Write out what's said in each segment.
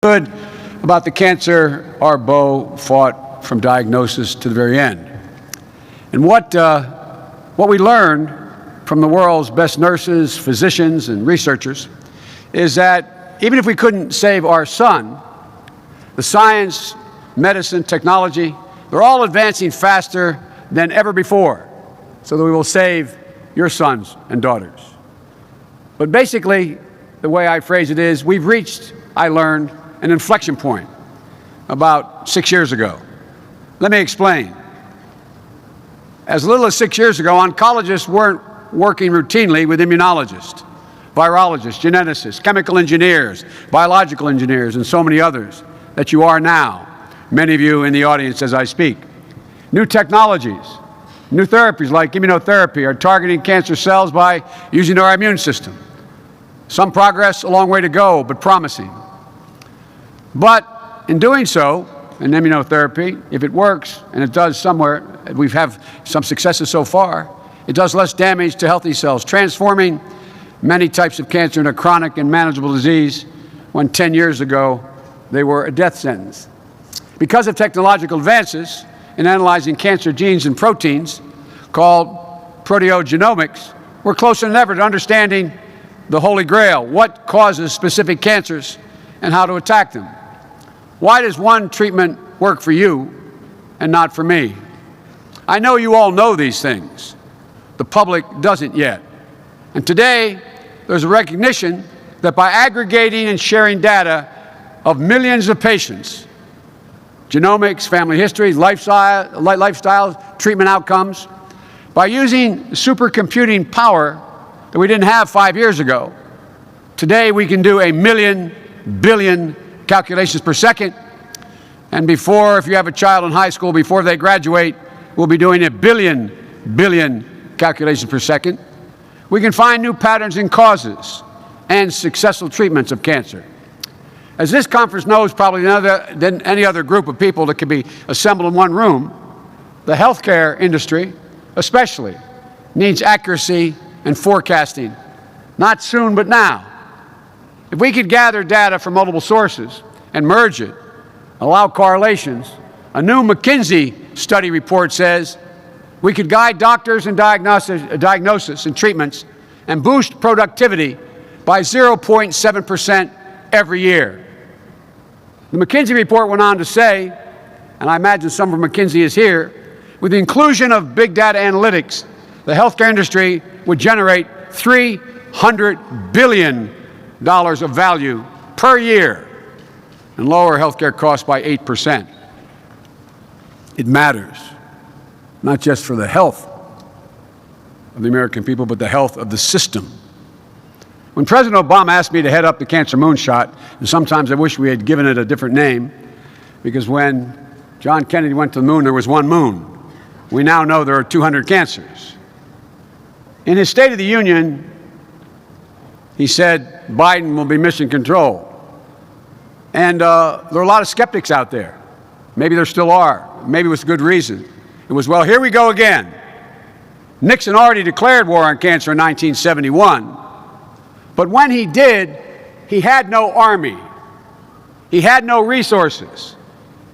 Good about the cancer our Beau fought from diagnosis to the very end. And what we learned from the world's best nurses, physicians, and researchers is that even if we couldn't save our son, the science, medicine, technology, they're all advancing faster than ever before, so that we will save your sons and daughters. But basically, the way I phrase it is, we've reached, I learned, an inflection point about 6 years ago. Let me explain. As little as 6 years ago, oncologists weren't working routinely with immunologists, virologists, geneticists, chemical engineers, biological engineers, and so many others that you are now, many of you in the audience as I speak. New technologies, new therapies like immunotherapy are targeting cancer cells by using our immune system. Some progress, a long way to go, but promising. But in doing so, in immunotherapy, if it works, and it does somewhere, we've had some successes so far, it does less damage to healthy cells, transforming many types of cancer into chronic and manageable disease when 10 years ago they were a death sentence. Because of technological advances in analyzing cancer genes and proteins called proteogenomics, we're closer than ever to understanding the Holy Grail, what causes specific cancers and how to attack them. Why does one treatment work for you and not for me? I know you all know these things. The public doesn't yet. And today, there's a recognition that by aggregating and sharing data of millions of patients, genomics, family history, lifestyle, treatment outcomes, by using supercomputing power that we didn't have 5 years ago, today we can do 1,000,000 billion calculations per second. And before, if you have a child in high school, before they graduate, we'll be doing 1 billion calculations per second. We can find new patterns and causes and successful treatments of cancer. As this conference knows probably than any other group of people that can be assembled in one room, the healthcare industry especially needs accuracy and forecasting, not soon but now. If we could gather data from multiple sources and merge it, allow correlations, a new McKinsey study report says we could guide doctors in diagnosis and treatments and boost productivity by 0.7% every year. The McKinsey report went on to say, and I imagine some from McKinsey is here, with the inclusion of big data analytics, the healthcare industry would generate $300 billion of value per year and lower healthcare costs by 8%. It matters, not just for the health of the American people, but the health of the system. When President Obama asked me to head up the Cancer Moonshot, and sometimes I wish we had given it a different name, because when John Kennedy went to the moon, there was one moon. We now know there are 200 cancers. In his State of the Union, he said Biden will be mission control. And there are a lot of skeptics out there. Maybe there still are. Maybe with good reason. It was, well, here we go again. Nixon already declared war on cancer in 1971. But when he did, he had no army. He had no resources.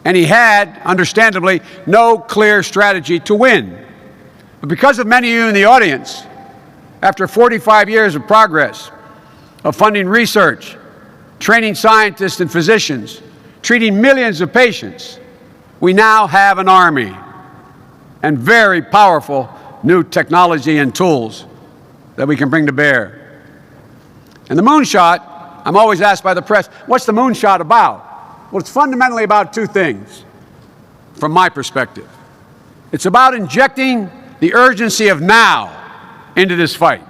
And he had, understandably, no clear strategy to win. But because of many of you in the audience, after 45 years of progress, of funding research, training scientists and physicians, treating millions of patients, we now have an army and very powerful new technology and tools that we can bring to bear. And the moonshot, I'm always asked by the press, what's the moonshot about? Well, it's fundamentally about two things, from my perspective. It's about injecting the urgency of now into this fight.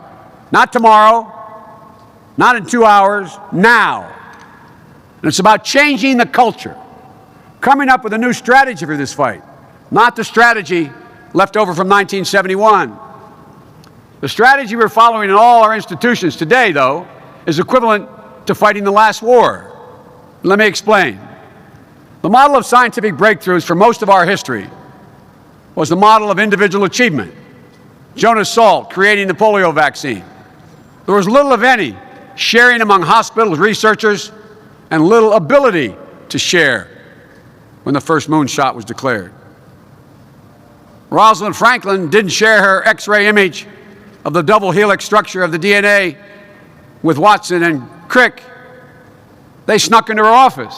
Not tomorrow, not in 2 hours, now. And it's about changing the culture, coming up with a new strategy for this fight, not the strategy left over from 1971. The strategy we're following in all our institutions today, though, is equivalent to fighting the last war. Let me explain. The model of scientific breakthroughs for most of our history was the model of individual achievement. Jonas Salk creating the polio vaccine. There was little, if any, sharing among hospitals, researchers, and little ability to share when the first moonshot was declared. Rosalind Franklin didn't share her X-ray image of the double helix structure of the DNA with Watson and Crick. They snuck into her office.